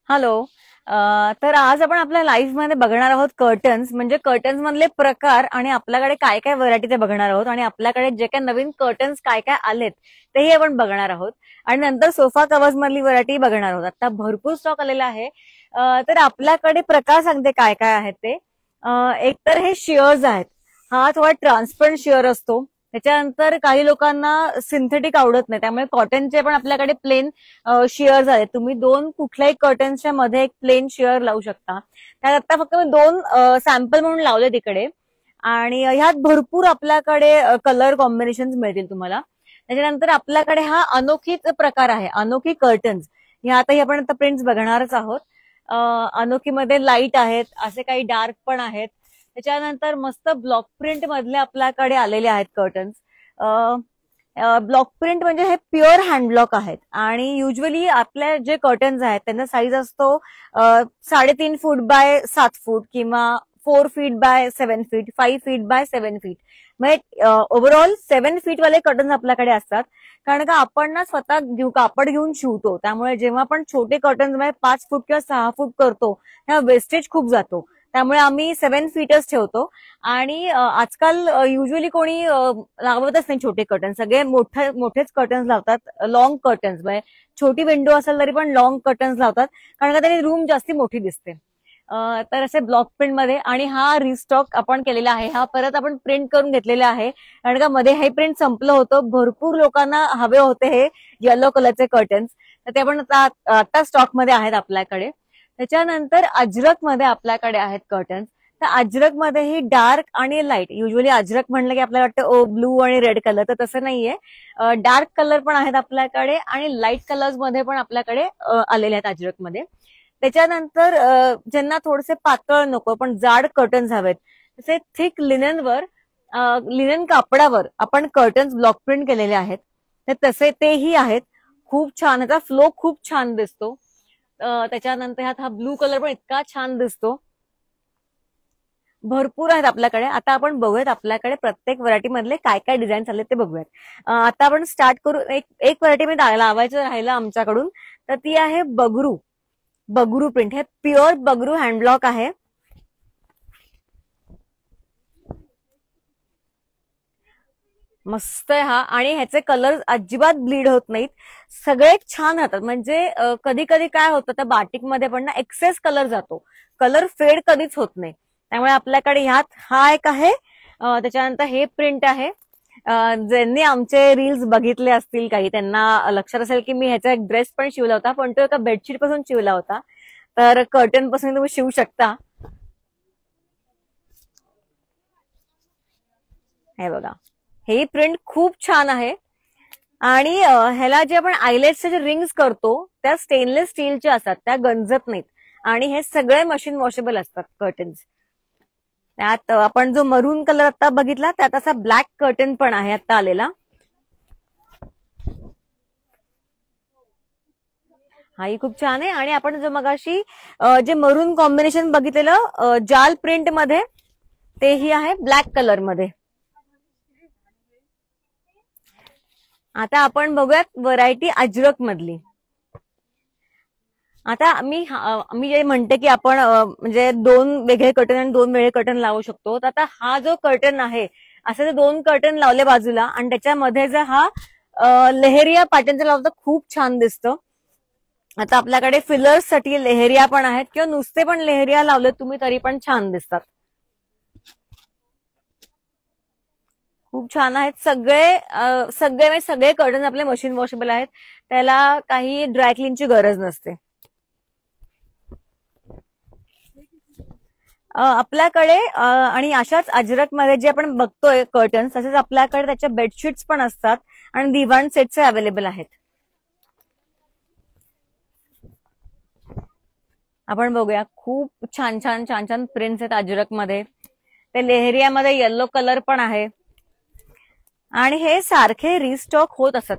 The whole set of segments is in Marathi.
हॅलो. तर आज आपण आपल्या लाईफ मध्ये बघणार आहोत कर्टन्स, म्हणजे कर्टन्स मधले प्रकार आणि आपल्याकडे काय काय व्हरायटी ते बघणार आहोत आणि आपल्याकडे जे काय नवीन कर्टन्स काय काय आलेत तेही आपण बघणार आहोत आणि नंतर सोफा कव्हर्स मधली व्हरायटी बघणार आहोत. आता भरपूर स्टॉक आलेला आहे. तर आपल्याकडे प्रकार सांगते काय काय आहेत ते. एक तर हे शेअर्स आहेत. हा थोडा ट्रान्सपरंट शेअर असतो. त्याच्यानंतर काही लोकांना सिंथेटिक आवडत नाही, त्यामुळे कॉटनचे पण आपल्याकडे प्लेन शेअर्स आहेत. तुम्ही दोन कुठल्याही कर्टन्सच्या मध्ये एक प्लेन शेअर लावू शकता. त्यात आता फक्त मी दोन सॅम्पल म्हणून लावले तिकडे आणि ह्यात भरपूर आपल्याकडे कलर कॉम्बिनेशन मिळतील तुम्हाला. त्याच्यानंतर आपल्याकडे हा अनोखीच प्रकार आहे, अनोखी कर्टन्स. ह्यातही आपण आता प्रिंट्स बघणारच आहोत. अनोखीमध्ये लाईट आहेत, असे काही डार्क पण आहेत. त्याच्यानंतर मस्त ब्लॉक प्रिंट मधले आपल्याकडे आलेले आहेत कर्टन्स. ब्लॉक प्रिंट म्हणजे हे प्युअर हँडब्लॉक आहेत आणि युजली आपल्या जे कर्टन्स आहेत त्यांचा साईज असतो 3.5 फूट बाय 7 फूट किंवा 4 feet by 7 feet, 5 feet by 7 feet. म्हणजे ओव्हरऑल 7 फीट वाले कर्टन्स आपल्याकडे असतात. कारण का आपण ना स्वतः कापड घेऊन शिवतो, त्यामुळे जेव्हा आपण छोटे कर्टन्स मध्ये 5 फूट किंवा 6 फूट करतो तेव्हा वेस्टेज खूप जातो. त्यामुळे आम्ही 7 फीटच ठेवतो आणि आजकाल युजली कोणी लावतच नाही छोटे कर्टन्स, सगळे मोठेच कर्टन्स लावतात. लॉंग कर्टन्स म्हणजे छोटी विंडो असेल तरी पण लॉंग कर्टन्स लावतात, कारण का त्याने रूम जास्ती मोठी दिसते. तर असे ब्लॉक प्रिंट मध्ये. आणि हा रिस्टॉक आपण केलेला आहे, हा परत आपण प्रिंट करून घेतलेला आहे, कारण का मध्ये हे प्रिंट संपलं होतं. भरपूर लोकांना हवे होते हे येलो कलरचे कर्टन्स, तर ते पण आता स्टॉक मध्ये आहेत आपल्याकडे. त्याच्यानंतर अजरक मध्ये आपल्याकडे आहेत कर्टन्स. तर अजरक मध्ये ही डार्क आणि लाईट. युजली अजरक म्हणलं की आपल्याला वाटतं ब्लू आणि रेड कलर, तर तसं नाहीये. डार्क कलर पण आहेत आपल्याकडे आणि लाईट कलर्स मध्ये पण आपल्याकडे आलेले आहेत अजरक मध्ये. त्याच्यानंतर ज्यांना थोडेसे पातळ नको पण जाड कर्टन्स हवेत, तसे थिक लिननवर, लिनन कापडावर आपण कर्टन्स ब्लॉक प्रिंट केलेले आहेत. तर तसे तेही आहेत. खूप छान, याचा फ्लो खूप छान दिसतो. त्याच्यानंतर ह्यात हा ब्लू कलर पण इतका छान दिसतो. भरपूर आहेत आपल्याकडे. आता आपण बघूयात आपल्याकडे प्रत्येक व्हरायटी मधले काय काय डिझाईन आले ते बघूयात. आता आपण स्टार्ट करू. एक व्हरायटी मी लावायचं राहिलं आमच्याकडून, तर ती आहे बगरू. बगरू प्रिंट. हे प्युअर बगरू हँडब्लॉक आहे. मस्त आहे हा. आणि ह्याचे कलर अजिबात ब्लीड होत नाहीत, सगळे छान राहतात. म्हणजे कधी कधी काय होतं त्या बाटिक मध्ये पण ना एक्सेस कलर जातो, कलर फेड कधीच होत नाही. त्यामुळे आपल्याकडे ह्यात हा एक आहे. त्याच्यानंतर हे प्रिंट आहे. ज्यांनी आमचे रील्स बघितले असतील काही, त्यांना लक्षात असेल की मी ह्याचा एक ड्रेस पण शिवला होता, पण तो एका बेडशीट पासून शिवला होता. तर कर्टन पासून तुम्ही शिवू शकता. हे बघा, हे प्रिंट खूप छान आहे. आणि ह्याला जे आपण आयलेट्सचे जे रिंग्स करतो त्या स्टेनलेस स्टीलच्या असतात, त्या गंजत नाहीत. आणि हे सगळे मशीन वॉशेबल असतात कर्टन्स. त्यात आपण जो मरून कलर आता बघितला त्यात असा ब्लॅक कर्टन पण आहे आता आलेला. हाही खूप छान आहे. आणि आपण जो मगाशी जे मरून कॉम्बिनेशन बघितलेलं जाल प्रिंट मध्ये, तेही आहे ब्लॅक कलर मध्ये. आता आपण बघूयात व्हरायटी अजरक मधली. आता मी जे म्हणते की आपण म्हणजे दोन वेगळे कर्टन आणि दोन वेगळे कर्टन लावू शकतो. तर आता हा जो कर्टन आहे, असे जे दोन कर्टन लावले बाजूला आणि त्याच्यामध्ये जर हा लेहेरिया पॅटर्नचा लावला तर खूप छान दिसतं. आता आपल्याकडे फिलर्स साठी लेहेरिया पण आहेत, किंवा नुसते पण लेहेरिया लावले तुम्ही तरी पण छान दिसतात. खूप छान आहेत सगळे. सगळे कर्टन आपले मशीन वॉशेबल आहेत, त्याला काही ड्रायक्लीनची गरज नसते. आपल्याकडे आणि अशाच अजरक मध्ये जे आपण बघतोय कर्टन्स, तसेच आपल्याकडे त्याच्या बेडशीट्स पण असतात आणि दिवाण सेटचे अवेलेबल आहेत. आपण बघूया, खूप छान छान छान छान प्रिंट्स आहेत अजरक मध्ये. ते लेहरियामध्ये येलो कलर पण आहे आणि हे सारखे रिस्टॉक होत असत.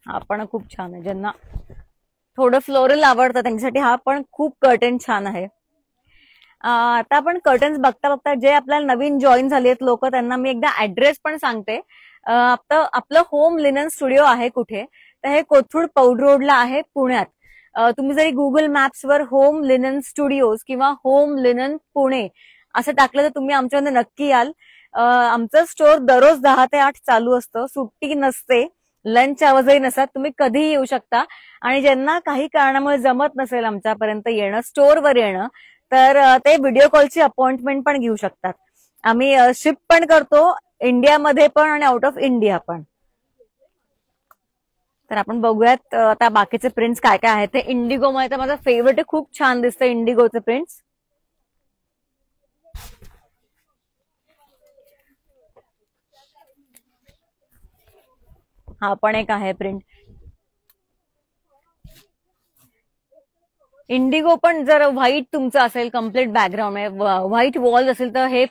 हा पण खूप छान आहे. ज्यांना थोडं फ्लोरल आवडतं त्यांच्यासाठी हा पण खूप कर्टन छान आहे. आता आपण कर्टन्स बघता बघता जे आपल्याला नवीन जॉईन झालेत लोक, त्यांना मी एकदा ऍड्रेस पण सांगते. आपलं होम लिनन स्टुडिओ आहे कुठे, तर हे कोथरूड पौड रोडला आहे पुण्यात. तुम्ही जरी गुगल मॅप्सवर होम लिनन स्टुडिओज किंवा होम लिनन पुणे असं टाकलं तर तुम्ही आमच्यामध्ये नक्की याल. आमचं स्टोअर दररोज 10 ते 8 चालू असतं, सुट्टी नसते, लंच आवाजही नसतात, तुम्ही कधीही येऊ शकता. आणि ज्यांना काही कारणामुळे जमत नसेल आमच्यापर्यंत येणं, स्टोअरवर येणं, तर ते व्हिडिओ कॉलची अपॉइंटमेंट पण घेऊ शकतात. आम्ही शिप पण करतो, इंडियामध्ये पण आणि आउट ऑफ इंडिया पण. तर आपण बघूयात आता बाकीचे प्रिंट्स काय काय आहेत. ते इंडिगो मध्ये तर माझा फेवरेट आहे, खूप छान दिसतं इंडिगोचे प्रिंट्स. हा पण एक आहे प्रिंट इंडिगो, पण जर व्हाईट तुमचं असेल, कम्प्लीट बॅकग्राऊंड आहे, व्हाईट वॉल असेल तर हे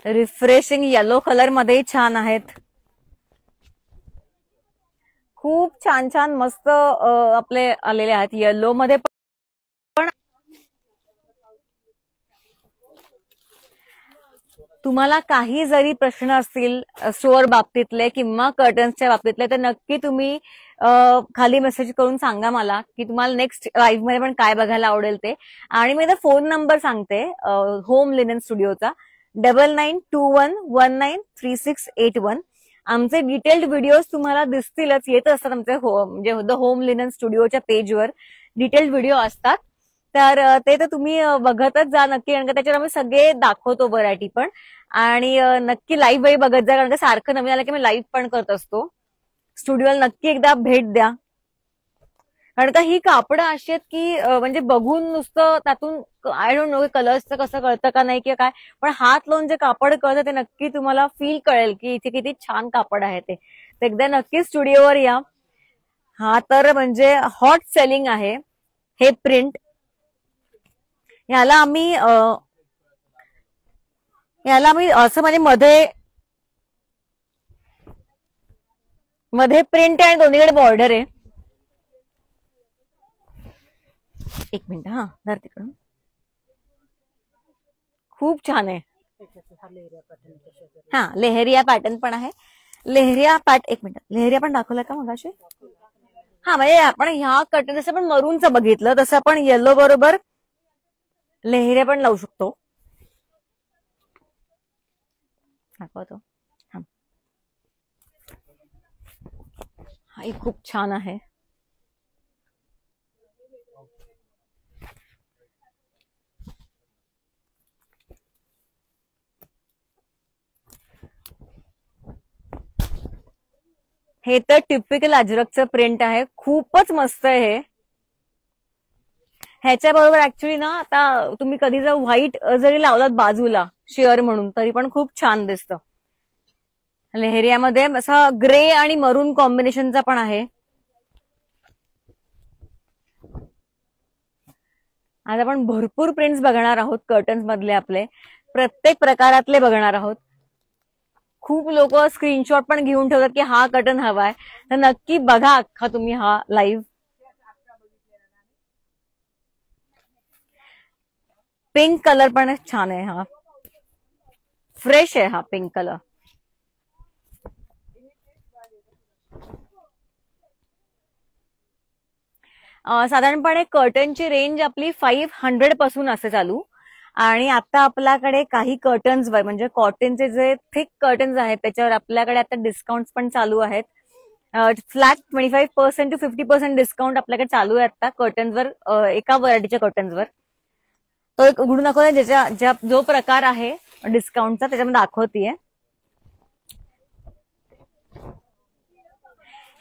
रिफ्रेशिंग येलो कलर मध्येही छान आहेत. खूप छान छान मस्त आपले आलेले आहेत येलो मध्ये पण. तुम्हाला काही जरी प्रश्न असतील स्टोअर बाबतीतले किंवा कर्टन्सच्या बाबतीतले, तर नक्की तुम्ही खाली मेसेज करून सांगा मला की तुम्हाला नेक्स्ट लाईव्ह मध्ये पण काय बघायला आवडेल ते. आणि मी फोन नंबर सांगते होम लिनन स्टुडिओचा, 9921193681. आमचे डिटेल्ड व्हिडिओज तुम्हाला दिसतीलच, येत असतात आमचे म्हणजे द होम लिनन स्टुडिओच्या पेजवर डिटेल्ड व्हिडिओ असतात. तर ते तर तुम्ही बघतच जा नक्की, कारण का त्याच्यावर आम्ही सगळे दाखवतो व्हरायटी पण. आणि नक्की लाईव्ह बघत जा, कारण का सारखं नवीन आलं की मी लाईव्ह पण करत असतो. स्टुडिओला नक्की एकदा भेट द्या, कारण का ही कापडं अशी आहेत की म्हणजे बघून नुसतं त्यातून आय डोंट नो कलर्सचं कसं कळतं का नाही किंवा काय, पण हात लावून जे कापड कळतं ते नक्की तुम्हाला फील कळेल की इथे किती छान कापड आहे ते. एकदा नक्की स्टुडिओवर या. हा तर म्हणजे हॉट सेलिंग आहे हे प्रिंट. याला आम्ही असं म्हणजे मध्ये प्रिंट आहे आणि दोन्हीकडे बॉर्डर आहे. एक मिनिट, हा धर तिकडून. खूप छान आहे. हा लेहरिया पॅटर्न पण आहे. लेहरिया एक मिनिट, लेहरिया पण दाखवलं का मगाशी? हा म्हणजे आपण ह्या कटन जसं आपण मरूनचं बघितलं तसं आपण येलो बरोबर लेहरिया पण लावू शकतो. दाखवतो. हा खूप छान आहे. हे तर टिपिकल अजरकचं प्रिंट आहे, खूपच मस्त आहे हे. ह्याच्या बरोबर ऍक्च्युली ना आता तुम्ही कधी जर व्हाईट जरी लावलात बाजूला शेअर म्हणून तरी पण खूप छान दिसतं. लेहरियामध्ये असा ग्रे आणि मरून कॉम्बिनेशनचा पण आहे. आज आपण भरपूर प्रिंट्स बघणार आहोत कर्टन्स मधले, आपले प्रत्येक प्रकारातले बघणार आहोत. खूप लोक स्क्रीनशॉट पण घेऊन ठेवतात की हा कर्टन हवाय, तर नक्की बघा अख्खा तुम्ही हा लाईव्ह. पिंक कलर पण छान आहे, हा फ्रेश आहे हा पिंक कलर. साधारणपणे कर्टनची रेंज आपली 500 पासून असते चालू. आणि आता आपल्याकडे काही कर्टन्सवर म्हणजे कॉटनचे जे थिक कर्टन्स आहेत त्याच्यावर आपल्याकडे आता डिस्काउंट पण चालू आहेत. फ्लॅट 25% to 50% डिस्काउंट आपल्याकडे चालू आहे आता कर्टन्सवर, एका व्हरायटीच्या कर्टन्सवर. तो एक उघडून दाखवते जो प्रकार आहे डिस्काउंटचा त्याच्यामध्ये दाखवतीये.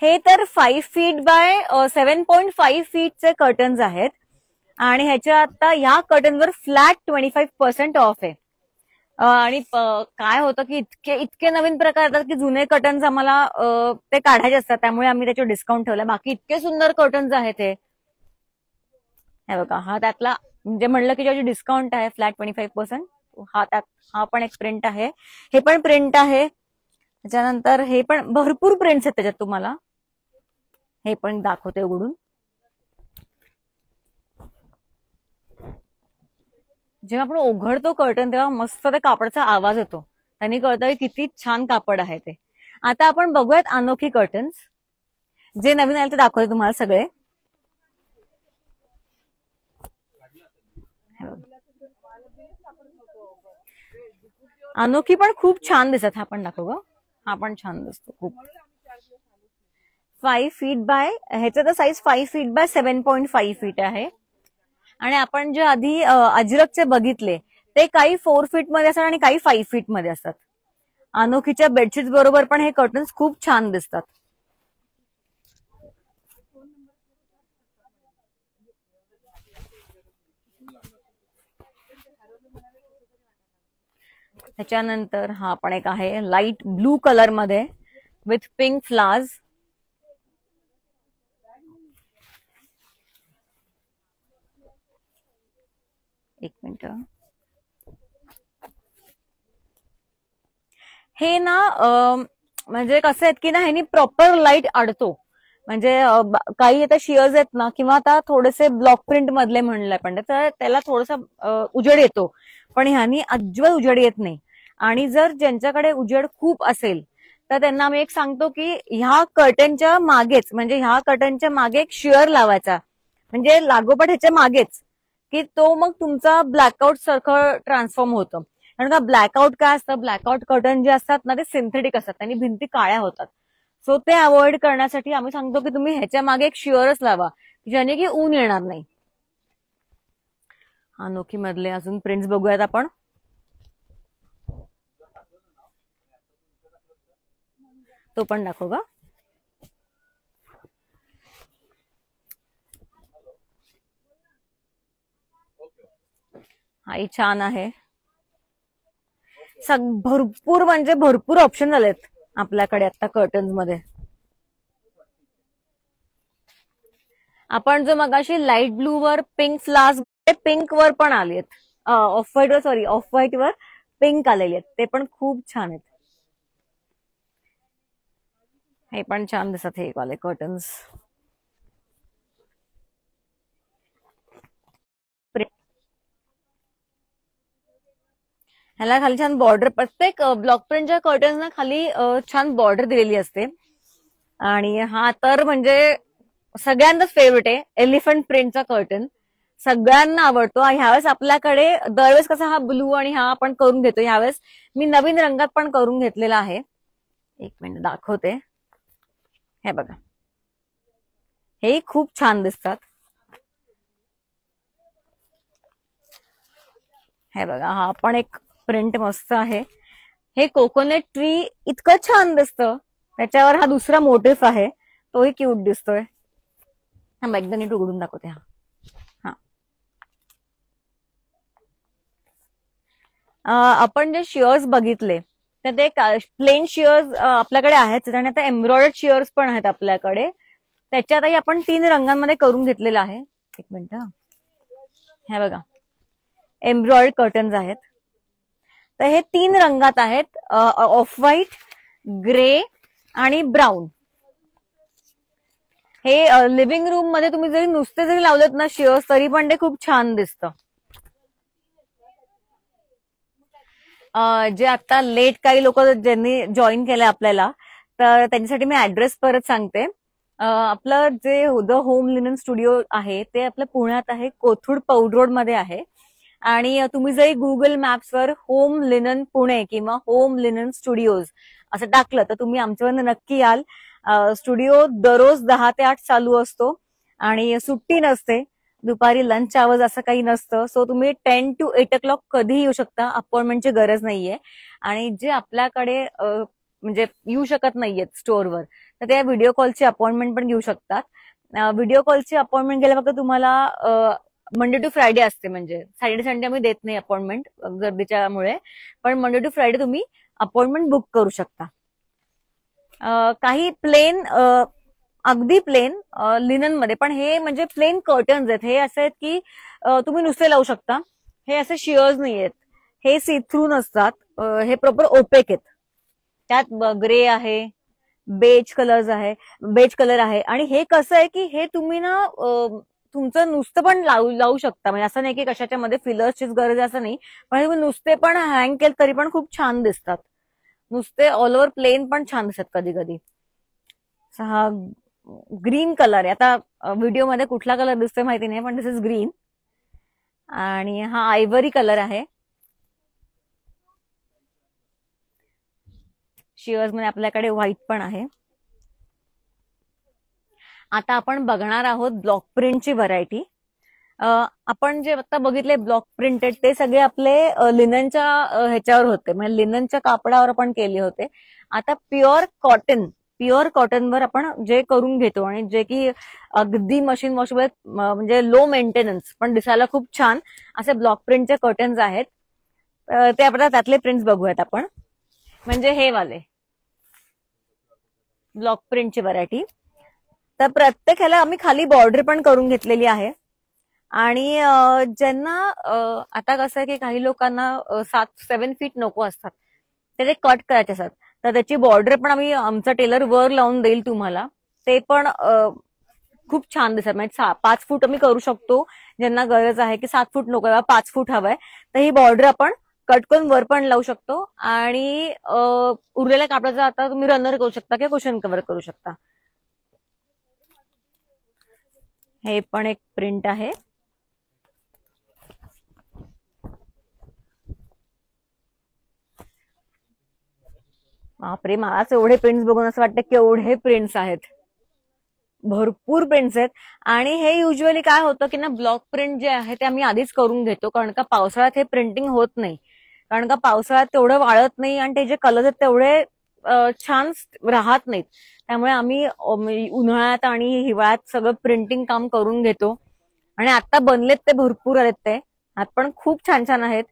हे तर 5 फीट बाय 7.5 फीटचे कर्टन्स आहेत. आणि ह्याच्या आता ह्या कर्टनवर फ्लॅट 25% ऑफ आहे. आणि काय होतं की इतके नवीन प्रकार येतात की जुने कर्टन्स आम्हाला ते काढायचे असतात, त्यामुळे आम्ही त्याच्यावर डिस्काउंट ठेवला. बाकी इतके सुंदर कर्टन्स आहेत हे बघा. हा त्यातला म्हणजे म्हणलं की ज्याची डिस्काउंट आहे फ्लॅट 25%, हा पण एक प्रिंट आहे. हे पण प्रिंट आहे. त्याच्यानंतर हे पण भरपूर प्रिंट्स आहेत त्याच्यात तुम्हाला. हे पण दाखवते उघडून. जेव्हा आपण उघडतो कर्टन तेव्हा मस्त त्या कापडाचा आवाज येतो, त्यांनी कळतं की किती छान कापड आहे ते. आता आपण बघूयात अनोखी कर्टन्स, जे नवीन आले ते दाखवते तुम्हाला सगळे. अनोखी पण खूप छान दिसत. हा पण दाखव ग, हा पण छान दिसतो खूप. 5 फीट बाय, ह्याचं तर साईज 5 फीट बाय 7.5 फीट आहे. आणि आपण जे आधी अजरकचे बघितले ते काही 4 फीट मध्ये असतात आणि काही 5 फीट मध्ये असतात. अनोखीच्या बेडशीट बरोबर पण हे कर्टन्स खूप छान दिसतात. त्याच्यानंतर हा पण एक आहे लाईट ब्लू कलर मध्ये विथ पिंक फ्लावर्स. एक मिनिट, हे ना म्हणजे कसं आहेत की ना ह्यानी प्रॉपर लाईट अडतो. म्हणजे काही आता शियर्स आहेत ना, किंवा आता थोडेसे ब्लॉक प्रिंट मधले म्हणले आपण तर त्याला थोडासा उजेड येतो, पण ह्यानी अजिबात उजेड येत नाही. आणि जर ज्यांच्याकडे उजेड खूप असेल तर त्यांना आम्ही एक सांगतो की ह्या कर्टनच्या मागेच, म्हणजे ह्या कर्टनच्या मागे एक शियर लावायचा, म्हणजे लागोपाठ ह्याच्या मागेच, की तो मग तुमचा ब्लॅकआउट सारखं ट्रान्सफॉर्म होतं. कारण का ब्लॅकआउट काय असतं, ब्लॅकआउट कर्टन जे असतात ना ते सिंथेटिक असतात, त्यांनी भिंती काळ्या होतात. सो ते अवॉइड करण्यासाठी आम्ही सांगतो की तुम्ही ह्याच्या मागे एक शिअरच लावा, ज्याने की ऊन येणार नाही. अनोखी मधले अजून प्रिंट्स बघूयात आपण. तो पण दाखव का. हाही छान आहे. भरपूर म्हणजे भरपूर ऑप्शन झालेत आपल्याकडे आता कर्टन्स मध्ये. आपण जो मगाशी लाईट ब्लू वर पिंक फ्लावर्स, पिंक वर पण आलेत, ऑफ व्हाईट वर, सॉरी ऑफ व्हाईट वर पिंक आलेले आहेत, ते पण खूप छान आहेत. हे पण छान दिसत हे वाले कर्टन्स. ह्याला खाली छान बॉर्डर, प्रत्येक ब्लॉक प्रिंटच्या कर्टन्सना खाली छान बॉर्डर दिलेली असते. आणि हा तर म्हणजे सगळ्यांनाच फेवरेट आहे, एलिफंट प्रिंटचा कर्टन सगळ्यांना आवडतो. ह्यावेळेस आपल्याकडे दरवेळेस कसा हा ब्लू आणि हा आपण करून घेतो, ह्यावेळेस मी नवीन रंगात पण करून घेतलेला आहे. एक मिनिट दाखवते. हे बघा, हे खूप छान दिसतात. हे बघा, हा पण एक प्रिंट मस्त आहे. हे कोकोनट ट्री इतकं छान दिसतं, त्याच्यावर हा दुसरा मोटिफ आहे, तोही क्यूट दिसतोय. हा एकदा नीट उघडून दाखवते. हा आपण जे शिअर्स बघितले तर ते प्लेन शिअर्स आपल्याकडे आहेत, आणि आता एम्ब्रॉयडर्ड शिअर्स पण आहेत आपल्याकडे. त्याच्यातही आपण 3 रंगांमध्ये करून घेतलेलं आहे. एक मिनिट, हे बघा एम्ब्रॉयडर्ड कर्टन्स आहेत. तर हे 3 रंगात आहेत, ऑफ व्हाईट, ग्रे आणि ब्राऊन. हे लिव्हिंग रूम मध्ये तुम्ही जरी नुसते जरी लावलेत ना शिअर्स, तरी पण ते खूप छान दिसतं. जे आता लेट काही लोक ज्यांनी जॉईन केलंय आपल्याला, तर त्यांच्यासाठी मी ऍड्रेस परत सांगते. आपलं जे द होम लिनन स्टुडिओ आहे ते आपलं पुण्यात आहे, कोथरूड पौड रोड मध्ये आहे. आणि तुम्ही जरी गुगल मॅप्सवर होम लिनन पुणे किंवा होम लिनन स्टुडिओज असं टाकलं तर तुम्ही आमच्यावर नक्की याल. स्टुडिओ दररोज 10 ते 8 चालू असतो आणि सुट्टी नसते. दुपारी लंच आवर्स असं काही नसतं. सो तुम्ही 10 to 8 o'clock कधीही येऊ शकता, अपॉइंटमेंटची गरज नाहीये. आणि जे आपल्याकडे म्हणजे येऊ शकत नाहीयेत स्टोअरवर, तर त्या व्हिडिओ कॉलची अपॉइंटमेंट पण घेऊ शकतात. व्हिडिओ कॉलची अपॉइंटमेंट गेल्या फक्त तुम्हाला मंडे टू फ्रायडे असते, म्हणजे सॅटर्डे संडे आम्ही देत नाही अपॉइंटमेंट गर्दीच्यामुळे, पण मंडे टू फ्रायडे तुम्ही अपॉइंटमेंट बुक करू शकता. काही प्लेन, अगदी प्लेन लिनन मध्ये, पण हे म्हणजे प्लेन कर्टन्स आहेत. हे असे आहेत की तुम्ही नुसते लावू शकता. हे असे शिअर्स नाही आहेत, हे सी थ्रू नसतात, हे प्रॉपर ओपेक आहेत. त्यात ग्रे आहे, बेज कलर आहे. आणि हे कसं आहे की हे तुम्ही ना तुमचं नुसतं पण लावू शकता, म्हणजे असं नाही की कशाच्या मध्ये फिलर्सचीच गरज असं नाही, पण तुम्ही नुसते पण हँग केले तरी पण खूप छान दिसतात. नुसते ऑल ओव्हर प्लेन पण छान दिसतात कधी कधी. हा ग्रीन कलर आहे. आता व्हिडिओमध्ये कुठला कलर दिसतोय माहिती नाही, पण दिस इज ग्रीन. आणि हा आयव्हरी कलर आहे. शिवर्स मध्ये आपल्याकडे व्हाईट पण आहे. आता आपण बघणार आहोत ब्लॉक प्रिंटची व्हरायटी. आपण जे आता बघितले ब्लॉक प्रिंटेड ते सगळे आपले लिननच्या ह्याच्यावर होते, म्हणजे लिननच्या कापडावर आपण केले होते. आता प्युअर कॉटनवर आपण जे करून घेतो आणि जे की अगदी मशीन वॉशेबल, म्हणजे लो मेंटेनन्स पण दिसायला खूप छान असे ब्लॉक प्रिंटचे कर्टन्स आहेत. ते आपल्याला त्यातले प्रिंट्स बघूयात आपण. म्हणजे हे वाले ब्लॉक प्रिंटची व्हरायटी. तर प्रत्येक ह्याला आम्ही खाली बॉर्डर पण करून घेतलेली आहे. आणि ज्यांना आता कसं आहे की काही लोकांना 7 फीट नको असतात, ते कट करायचे असतात, तर त्याची बॉर्डर पण आम्ही आमचा टेलर वर लावून देईल तुम्हाला. ते पण खूप छान दिसत, म्हणजे 5 फूट आम्ही करू शकतो. ज्यांना गरज आहे की 7 फूट नको 5 फूट हवंय, तर ही बॉर्डर आपण कट करून वर पण लावू शकतो. आणि उरलेल्या कापडाचा आता तुम्ही रनर करू शकता किंवा कुशन कव्हर करू शकता. हे पण एक प्रिंट आहे. बापरे, मलाच एवढे प्रिंट्स बघून असं वाटतं की एवढे प्रिंट्स आहेत, भरपूर प्रिंट्स आहेत. आणि हे युजली काय होतं की ना, ब्लॉक प्रिंट जे आहे ते आम्ही आधीच करून घेतो, कारण का पावसाळ्यात हे प्रिंटिंग होत नाही. कारण का पावसाळ्यात तेवढं वाळत नाही आणि ते जे कलर आहेत तेवढे छान राहत नाहीत. त्यामुळे आम्ही उन्हाळ्यात आणि हिवाळ्यात सगळं प्रिंटिंग काम करून घेतो. आणि आता बनलेत ते भरपूर आहेत, ते आत पण खूप छान छान आहेत.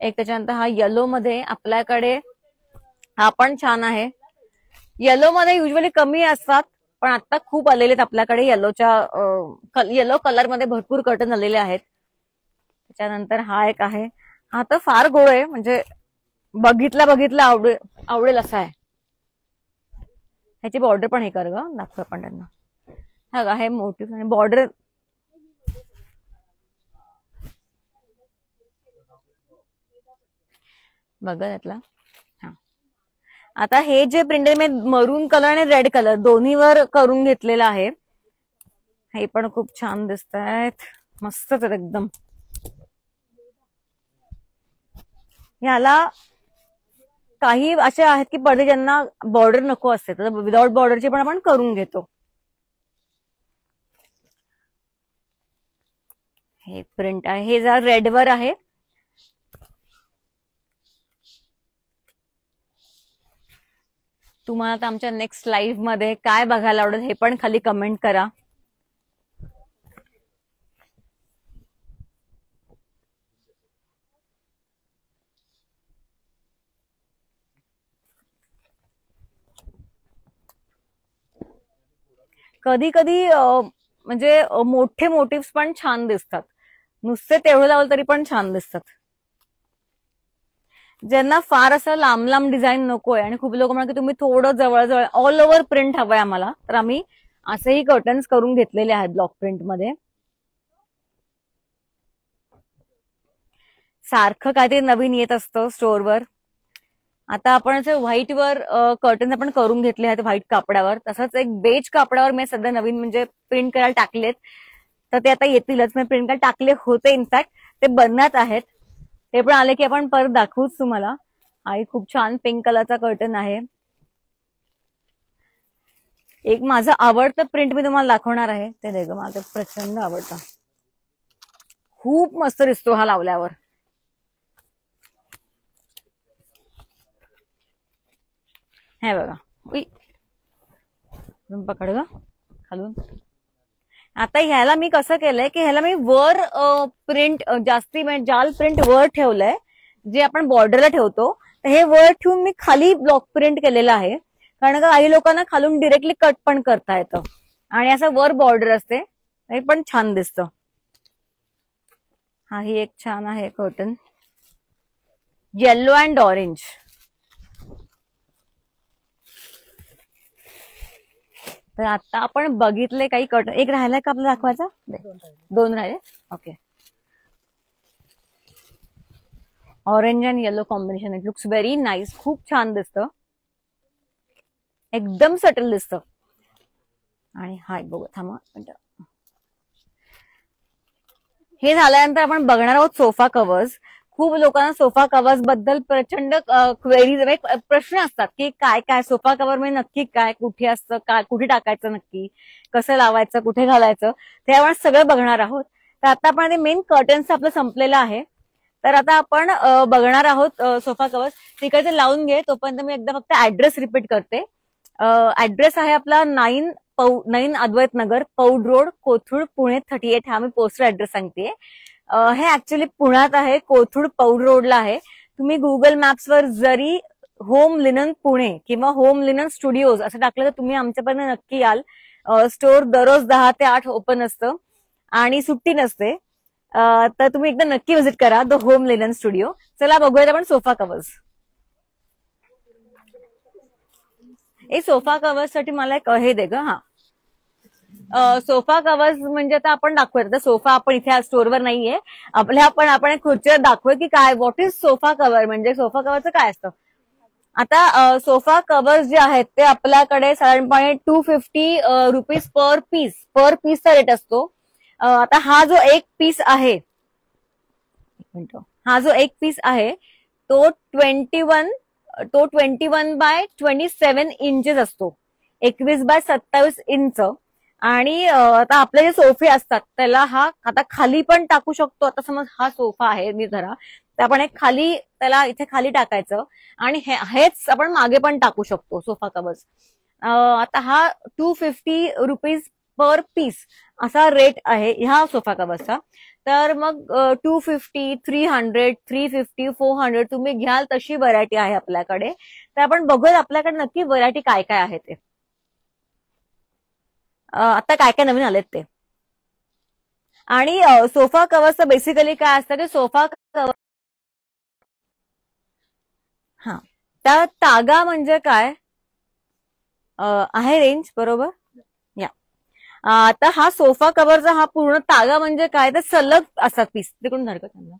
एक त्याच्यानंतर हा येलो मध्ये आपल्याकडे हा पण छान आहे. येलो मध्ये युजली कमी असतात, पण आता खूप आलेले आहेत आपल्याकडे येलो कलर मध्ये भरपूर कर्टन आलेले आहेत. त्याच्यानंतर हा एक आहे. हा तर फार गोड आहे, म्हणजे बघितला आवडेल असा आहे. ह्याची बॉर्डर पण हे कर ग, दाखव आपण त्यांना. हा हे मोटिव्ह आणि बॉर्डर बघा त्यातला. आता हे जे प्रिंटेड मी मरून कलर आणि रेड कलर दोन्हीवर करून घेतलेलं आहे. हे पण खूप छान दिसत आहेत, मस्तच आहेत एकदम. ह्याला काही असे आहेत की पडदे ज्यांना बॉर्डर नको असते, तर विदाउट बॉर्डरचे पण आपण करून घेतो. हे प्रिंट आहे, हे जरा रेडवर आहे. तुम्हाला आता आमच्या नेक्स्ट लाईव्ह मध्ये काय बघायला आवडेल हे पण खाली कमेंट करा. कधी कधी म्हणजे मोठे मोटिव्स पण छान दिसतात, नुसते तेवढे लावलं तरी पण छान दिसतात. ज्यांना फार असं लांब लांब डिझाईन नकोय आणि खूप लोक म्हणतात की तुम्ही थोडं जवळ ऑल ओव्हर प्रिंट हवंय आम्हाला, तर आम्ही असेही कर्टन्स करून घेतलेले आहेत ब्लॉक प्रिंट मध्ये. सारखं काहीतरी नवीन येत असतं स्टोअरवर. आता आपण असे व्हाईटवर कर्टन्स आपण करून घेतले आहेत व्हाईट कापडावर. तसंच एक बेज कापडावर मी सध्या नवीन म्हणजे प्रिंट करायला टाकलेत, तर ते आता येतीलच. मी प्रिंट करायला टाकले होते, इनफॅक्ट ते बनण्यात आहेत. ते पण आले की आपण परत दाखवूच तुम्हाला. हा खूप छान पिंक कलरचा कर्टन आहे. एक माझं आवडतं प्रिंट मी तुम्हाला दाखवणार आहे, ते दे ग, मला प्रचंड आवडतं. खूप मस्त दिसतो हा लावल्यावर. हे बघा, पकड ग खालून. आता ह्याला मी कसं केलंय की ह्याला मी वर प्रिंट जास्ती जाल प्रिंट वर ठेवलंय, जे आपण बॉर्डरला ठेवतो. हे वर ठेवून मी खाली ब्लॉक प्रिंट केलेलं आहे, कारण का काही लोकांना खालून डिरेक्टली कट पण करता येतं आणि असं वर बॉर्डर असते, हे पण छान दिसतं. हा ही एक छान आहे कर्टन, येल्लो अँड ऑरेंज. तर आता आपण बघितले काही कर्टन. एक राहिलाय का आपल्याला दाखवायचा? दोन राहिले. Okay. Orange and yellow combination. It looks very nice. खूप छान दिसतं, एकदम सटल दिसतं. आणि हाय बघू, थांबा. हे झाल्यानंतर आपण बघणार आहोत सोफा कव्हर्स. खूप लोकांना सोफा कव्हर्स बद्दल प्रचंड क्वेरीज, प्रश्न असतात की काय काय सोफा कव्हर म्हणजे नक्की काय, कुठे असतं, काय कुठे टाकायचं, नक्की कसं लावायचं, कुठे घालायचं, ते आपण सगळं बघणार आहोत. तर आता आपण ते मेन कर्टन्स आपलं संपलेलं आहे. तर आता आपण बघणार आहोत सोफा कव्हर्स. तिकडे लावून घे, तोपर्यंत मी एकदा फक्त ऍड्रेस रिपीट करते. ऍड्रेस आहे आपला 9 अद्वैत नगर, पौड रोड, कोथरूड, पुणे 38. हा मी पोस्टल ऍड्रेस सांगतेय. हे ऍक्च्युली पुण्यात आहे, कोथरूड पौड रोडला आहे. तुम्ही गुगल मॅप्सवर जरी होम लिनन पुणे किंवा होम लिनन स्टुडिओज असं टाकलं तर तुम्ही आमच्यापर्यंत नक्की याल. स्टोअर दररोज 10 ते 8 ओपन असतं आणि सुट्टी नसते. तर तुम्ही एकदा नक्की व्हिजिट करा द होम लिनन स्टुडिओ. चला बघूयात आपण सोफा कव्हर्स. हे सोफा कव्हर्स साठी मला एक हे दे ग. हा, सोफा कव्हर्स म्हणजे आता आपण दाखवूयात. आता सोफा आपण इथे स्टोअरवर नाहीये, आपण एक खुर्चीवर दाखवूया की काय, व्हॉट इज सोफा कव्हर, म्हणजे सोफा कव्हरचं काय असतं. आता सोफा कव्हर्स जे आहेत ते आपल्याकडे साधारणपणे 250 रुपीज पर पीसचा रेट असतो. आता हा जो एक पीस आहे, तो 21 बाय 27 इंचेस असतो, 21 बाय 27 इंच. आणि आता आपले जे सोफे असतात त्याला हा आता खाली पण टाकू शकतो. आता समज हा सोफा आहे मी धरा, तर आपण एक खाली त्याला इथे खाली टाकायचं आणि हेच आपण मागे पण टाकू शकतो सोफा कव्हर्स. आता हा 250 रुपीज पर पीस असा रेट आहे ह्या सोफा कव्हर्सचा. तर मग 250, 300, 350, 400 तुम्ही घ्याल तशी व्हरायटी आहे आपल्याकडे. तर आपण बघूया आपल्याकडे नक्की व्हरायटी काय काय आहे ते. आता काय काय नवीन आलेत ते. आणि सोफा कव्हरचं बेसिकली काय असतं की सोफा कव्हर, हा, त्या तागा म्हणजे काय आहे रेंज बरोबर. या आता हा सोफा कव्हरचा हा पूर्ण तागा म्हणजे काय, तर सलग असतात पीस. तिकडून धरका त्यांना,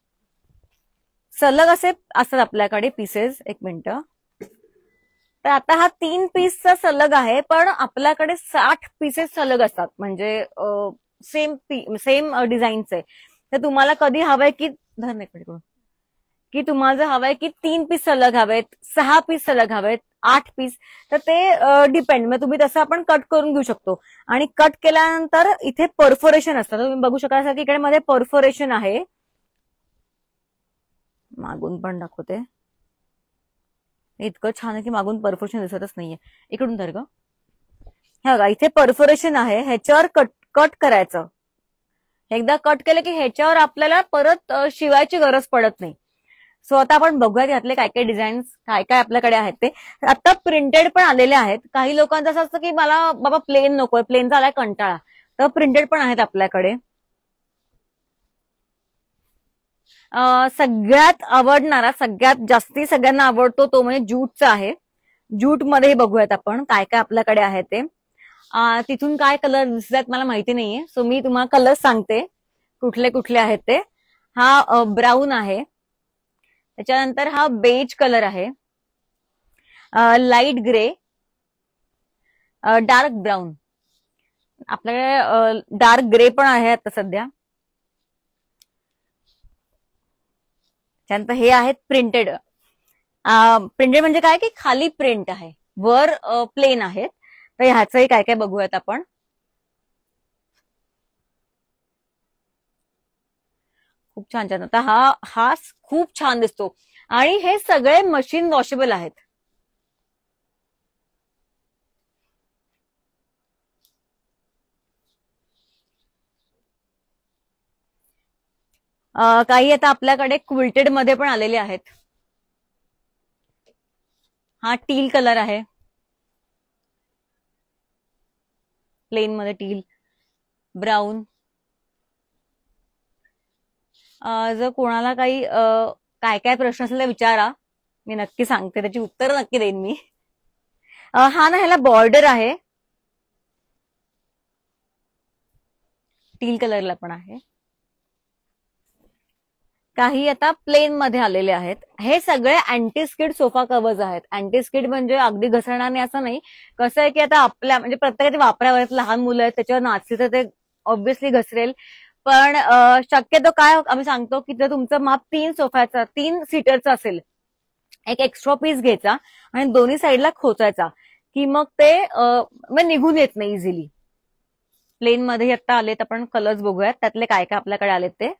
सलग असे असतात आपल्याकडे पीसेस. एक मिनिट. तर आता हा 3 पीसचा सलग आहे, पण आपल्याकडे 60 पीसेस सलग असतात, म्हणजे सेम डिझाईनचे. तर तुम्हाला कधी हवंय की की तुम्हाला जर हवंय की 3 पीस सलग हवेत, 6 पीस सलग हवेत, 8 पीस, तर ते डिपेंड. मग तुम्ही तसं आपण कट करून घेऊ शकतो. आणि कट केल्यानंतर इथे परफोरेशन असतं, तुम्ही बघू शकाल की इकडे मध्ये परफोरेशन आहे. मागून पण दाखवते. इतकं छान आहे की मागून परफोरेशन दिसतच नाहीये. इकडून धर ग. हे बघा इथे परफोरेशन आहे, ह्याच्यावर कट करायचं. एकदा कट केलं की ह्याच्यावर आपल्याला परत शिवायची गरज पडत नाही. सो आता आपण बघूयात यातले काय काय डिझाईन्स काय काय आपल्याकडे आहेत ते. आता प्रिंटेड पण आलेले आहेत. काही लोकांचं असं असतं की मला बाबा प्लेन नकोय, प्लेनचा आलाय कंटाळा, तर प्रिंटेड पण आहेत आपल्याकडे. सगळ्यात आवडणारा, सगळ्यात जास्ती सगळ्यांना आवडतो तो म्हणजे ज्यूटचा आहे. ज्यूट मध्ये बघूयात आपण काय काय आपल्याकडे आहे ते. तिथून काय कलर दिसतात मला माहिती नाहीये, सो मी तुम्हाला कलर सांगते कुठले कुठले आहेत ते. हा ब्राऊन आहे, त्याच्यानंतर हा बेज कलर आहे, लाईट ग्रे, डार्क ब्राऊन, आपल्याकडे डार्क ग्रे पण आहे आता सध्या. त्यानंतर हे आहेत प्रिंटेड. प्रिंटेड म्हणजे काय की खाली प्रिंट आहे, वर प्लेन आहेत. तर ह्याचंही काय काय बघूयात आपण. खूप छान छान. आता हा खूप छान दिसतो आणि हे सगळे मशीन वॉशेबल आहेत. काही आता आपल्याकडे क्विल्टेड मध्ये पण आलेले आहेत. हा टील कलर आहे, प्लेन मध्ये टील, ब्राऊन. जर कोणाला काही काय काय प्रश्न असेल तर विचारा, मी नक्की सांगते, त्याची उत्तर नक्की देईन मी. हा ना, ह्याला बॉर्डर आहे. टील कलरला पण आहे. काही आता प्लेन मध्ये आलेले आहेत. हे सगळे अँटी स्किड सोफा कव्हर्स आहेत. अँटी स्किड म्हणजे अगदी घसरणार नाही असं नाही. कसं आहे की आता आपल्या म्हणजे प्रत्येकाच्या वापरावर लहान मुलं आहेत त्याच्यावर नाचली तर ते ऑब्व्हियसली घसरेल. पण शक्यतो काय आम्ही सांगतो की जर तुमचं माप 3 सीटरचं असेल, एक एक्स्ट्रा पीस घ्यायचा आणि दोन्ही साईडला खोचायचा की मग ते निघून येत नाही इझिली. प्लेन मध्ये आता आलेत, आपण कलर्स बघूयात त्यातले काय काय आपल्याकडे आलेत ते.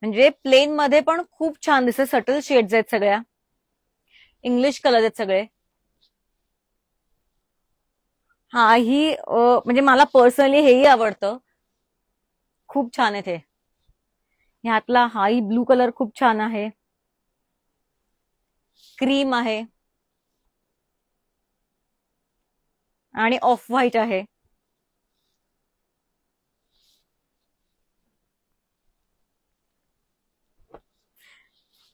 म्हणजे प्लेन मध्ये पण खूप छान दिसत, सटल शेड्स आहेत सगळ्या, इंग्लिश कलर आहेत सगळे. हा ही म्हणजे मला पर्सनली हेही आवडतं, खूप छान आहे ते. ह्यातला हाही ब्लू कलर खूप छान आहे, क्रीम आहे आणि ऑफ व्हाईट आहे.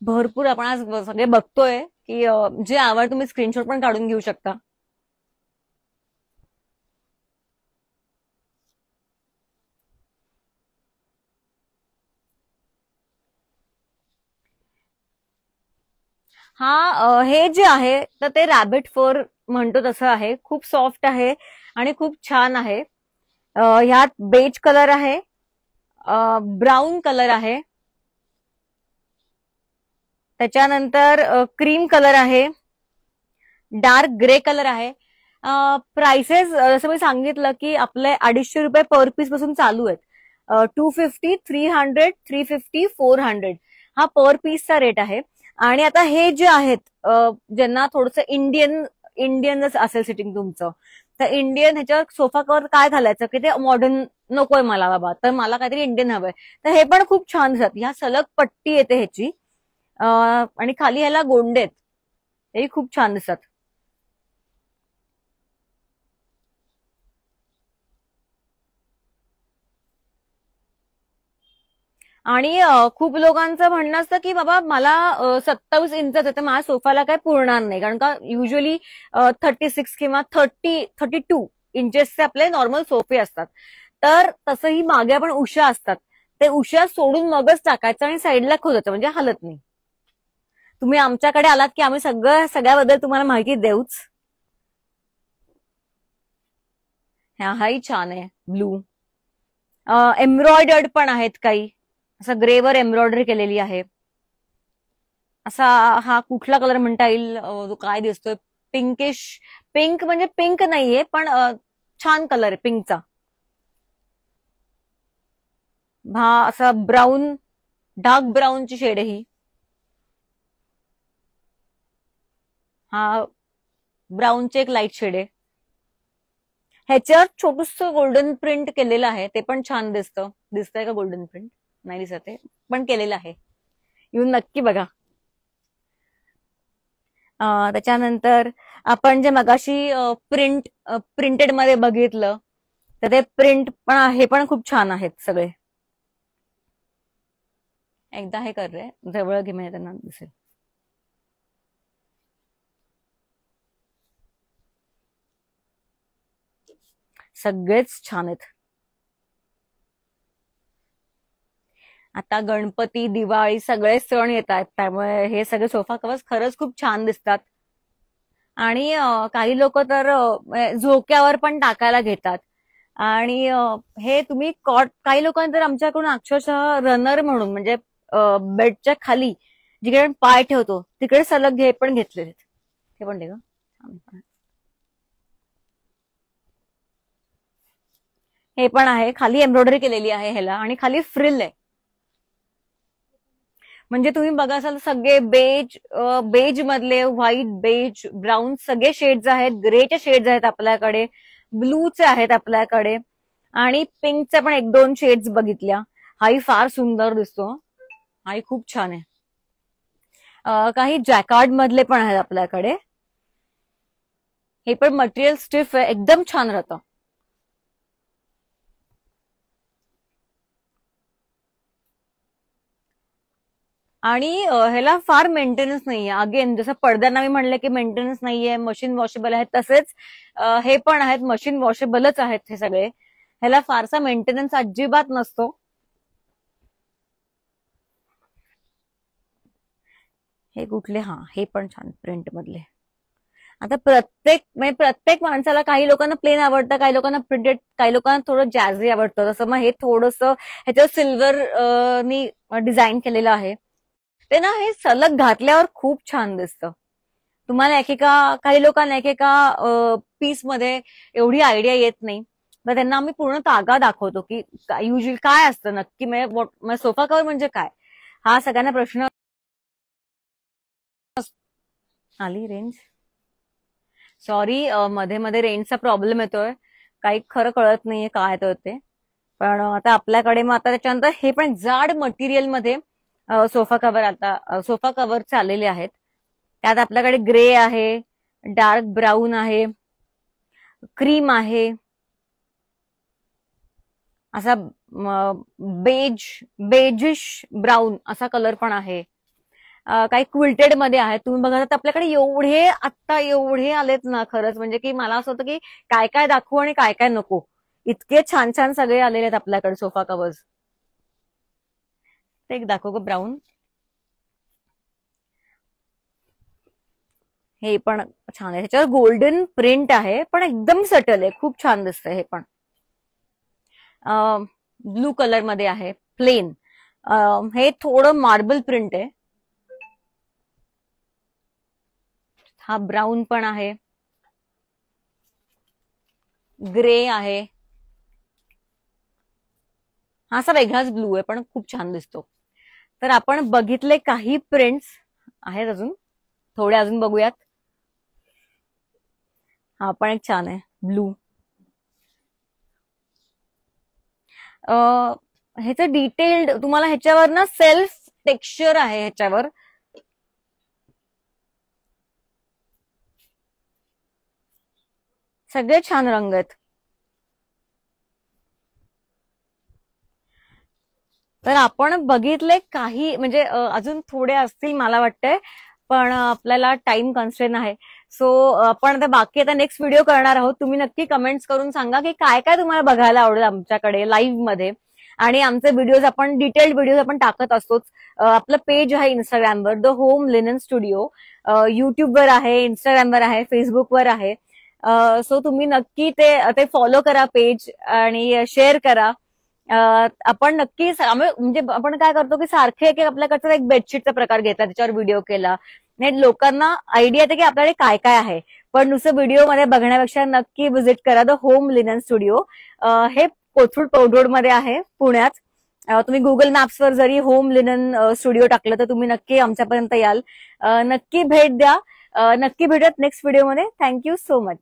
भरपूर आपण आज सगळे बघतोय की जे आवड तुम्ही स्क्रीनशॉट पण काढून घेऊ शकता. हा हे जे आहे तर ते रॅबिट फर म्हणतो तसं आहे, खूप सॉफ्ट आहे आणि खूप छान आहे. ह्यात बेज कलर आहे, ब्राऊन कलर आहे, त्याच्यानंतर क्रीम कलर आहे, डार्क ग्रे कलर आहे. प्राइसेस जसं मी सांगितलं की आपले 250 रुपये पर पीस पासून चालू आहेत. 250, 300, 350, 400 हा पर पीसचा रेट आहे. आणि आता हे जे आहेत ज्यांना थोडंसं इंडियनच असेल सिटिंग तुमचं, तर इंडियन ह्याच्यावर सोफा कव्हर काय घालायचं की ते मॉडर्न नकोय मला बाबा, तर मला काहीतरी इंडियन हवंय, तर हे पण खूप छान दिसतात. ह्या सलग पट्टी येते ह्याची आणि खाली ह्याला गोंडे आहेत, हे खूप छान दिसतात. आणि खूप लोकांचं म्हणणं असतं की बाबा मला 27 इंचाचा आहे तर माझ्या सोफाला काय पुरणार नाही, कारण का युजली 36 किंवा 32 इंचेसचे आपले नॉर्मल सोफे असतात. तर तसंही मागे पण उशा असतात, ते उशा सोडून मगच टाकायचं आणि साईडला खोदायचं, म्हणजे हलत नाही. तुम्ही आमच्याकडे आलात की आम्ही सगळ्याबद्दल तुम्हाला माहिती देऊच. हाही छान आहे ब्लू. एम्ब्रॉयडर्ड पण आहेत काही, असं ग्रेवर एम्ब्रॉयडरी केलेली आहे. असा हा कुठला कलर म्हणता येईल, तो काय दिसतोय, पिंकिश, पिंक म्हणजे पिंक नाहीये पण छान कलर आहे पिंकचा. हा असा ब्राऊन, डार्क ब्राऊनची शेड आहे ही. हा ब्राऊनचे एक लाईट शेड आहे. ह्याच्यावर छोटूस गोल्डन प्रिंट केलेलं आहे, ते पण छान दिसतं. दिसतंय का गोल्डन प्रिंट? नाही दिसत आहे, पण केलेलं आहे, येऊन नक्की बघा. त्याच्यानंतर आपण जे मगाशी प्रिंटेड मध्ये बघितलं, तर ते प्रिंट पण हे पण खूप छान आहेत सगळे. एकदा हे कर रे, जवळ घे म्हणजे त्यांना दिसेल. सगळेच छान आहेत. आता गणपती, दिवाळी सगळे सण येत आहेत, त्यामुळे हे सगळे सोफा कव्हर्स खरंच खूप छान दिसतात. आणि काही लोक तर झोक्यावर पण टाकायला घेतात. आणि हे तुम्ही काही लोकांनी तर आमच्याकडून अक्षरशः रनर म्हणून, म्हणजे बेडच्या खाली जिकडे पाय ठेवतो तिकडे सलग हे पण घेतलेले. हे पण दे ग. हे पण आहे, खाली एम्ब्रॉयडरी केलेली आहे ह्याला आणि खाली फ्रिल आहे. म्हणजे तुम्ही बघा असाल सगळे बेज मधले, व्हाईट, बेज, ब्राऊन सगळे शेड्स आहेत, ग्रेचे शेड्स आहेत आपल्याकडे, ब्लूचे आहेत आपल्याकडे, आणि पिंकचे पण 1-2 शेड्स बघितल्या. हाही फार सुंदर दिसतो, हाही खूप छान आहे. काही जॅकार्ड मधले पण आहेत आपल्याकडे. हे पण मटेरियल स्टिफ आहे, एकदम छान राहतं. आणि ह्याला फार मेंटेनन्स नाहीये. अगेन जसं पडद्यांना मी म्हणलं की मेंटेनन्स नाहीये, मशीन वॉशेबल आहेत, तसेच हे पण आहेत, मशीन वॉशेबलच आहेत हे सगळे. ह्याला फारसा मेंटेनन्स अजिबात नसतो. हे कुठले, हा हे पण छान प्रिंट मधले. आता प्रत्येक माणसाला, काही लोकांना प्लेन आवडतं, काही लोकांना प्रिंटेड, काही लोकांना थोडं जॅझी आवडतं. तसं मग हे थोडंसं ह्याच्यावर सिल्वर नी डिझाईन केलेलं आहे. ते ना हे सलग घातल्यावर खूप छान दिसतं. तुम्हाला काही लोकांना एकेका पीस मध्ये एवढी आयडिया येत नाही, तर त्यांना आम्ही पूर्ण तागा दाखवतो की युजली काय असतं नक्की, सोफा कव्हर म्हणजे काय, हा सगळ्यांना प्रश्न. आली रेंज? सॉरी, मध्ये मध्ये रेंजचा प्रॉब्लेम येतोय, काही खरं कळत नाहीये काय येतोय ते. पण आता आपल्याकडे मग आता त्याच्यानंतर हे पण जाड मटेरियल मध्ये सोफा कव्हर आलेले आहेत. त्यात आपल्याकडे ग्रे आहे, डार्क ब्राऊन आहे, क्रीम आहे, असा बेजिश ब्राऊन असा कलर पण आहे. काही क्विल्टेड मध्ये आहे. तुम्ही बघा तर आपल्याकडे एवढे आलेत ना, खरंच म्हणजे की मला असं होतं की काय काय दाखवू आणि काय काय नको, इतके छान छान सगळे आलेले आहेत आपल्याकडे सोफा कव्हर्स. ते एक दाखव ग ब्राऊन. हे पण छान आहे, ह्याच्यावर गोल्डन प्रिंट आहे पण एकदम सटल आहे, खूप छान दिसतंय. हे पण ब्लू कलर मध्ये आहे, प्लेन. हे थोडं मार्बल प्रिंट आहे. हा ब्राऊन पण आहे, ग्रे आहे, हा असा वेगळाच ब्लू आहे पण खूप छान दिसतो. तर आपण बघितले काही प्रिंट्स आहेत, अजून थोडे अजून बघूयात. हा पण एक छान आहे ब्लू. ह्याचं डिटेल्ड तुम्हाला ह्याच्यावर ना सेल्फ टेक्स्चर आहे ह्याच्यावर. सगळे छान रंग आहेत. तर आपण बघितले काही, म्हणजे अजून थोडे असतील मला वाटतंय, पण आपल्याला टाइम कन्स्ट्रेन आहे. सो आपण आता बाकी आता नेक्स्ट व्हिडिओ करणार आहोत. तुम्ही नक्की कमेंट्स करून सांगा की काय काय तुम्हाला बघायला आवडेल आमच्याकडे लाईव्ह मध्ये. आणि आमचे व्हिडिओज आपण डिटेल्ड व्हिडिओज आपण टाकत असतोच. आपलं पेज आहे इंस्टाग्रामवर, द होम लिनन स्टुडिओ. युट्यूबवर आहे, इंस्टाग्रामवर आहे, फेसबुकवर आहे. सो तुम्ही नक्की ते फॉलो करा पेज आणि शेअर करा. आपण नक्की म्हणजे आपण काय करतो की सारखे एक आपल्याकडचा एक बेडशीटचा प्रकार घेतला, त्याच्यावर व्हिडिओ केला, नाही लोकांना आयडिया येते की आपल्याकडे काय काय आहे. पण नुसतं व्हिडिओ मध्ये बघण्यापेक्षा नक्की व्हिजिट करा द होम लिनन स्टुडिओ. हे कोथरूड पौड रोड मध्ये आहे पुण्यात. तुम्ही गुगल मॅप्सवर जरी होम लिनन स्टुडिओ टाकलं तर तुम्ही नक्की आमच्यापर्यंत याल. नक्की भेट द्या. नक्की भेटूयात नेक्स्ट व्हिडिओमध्ये. Thank you so much.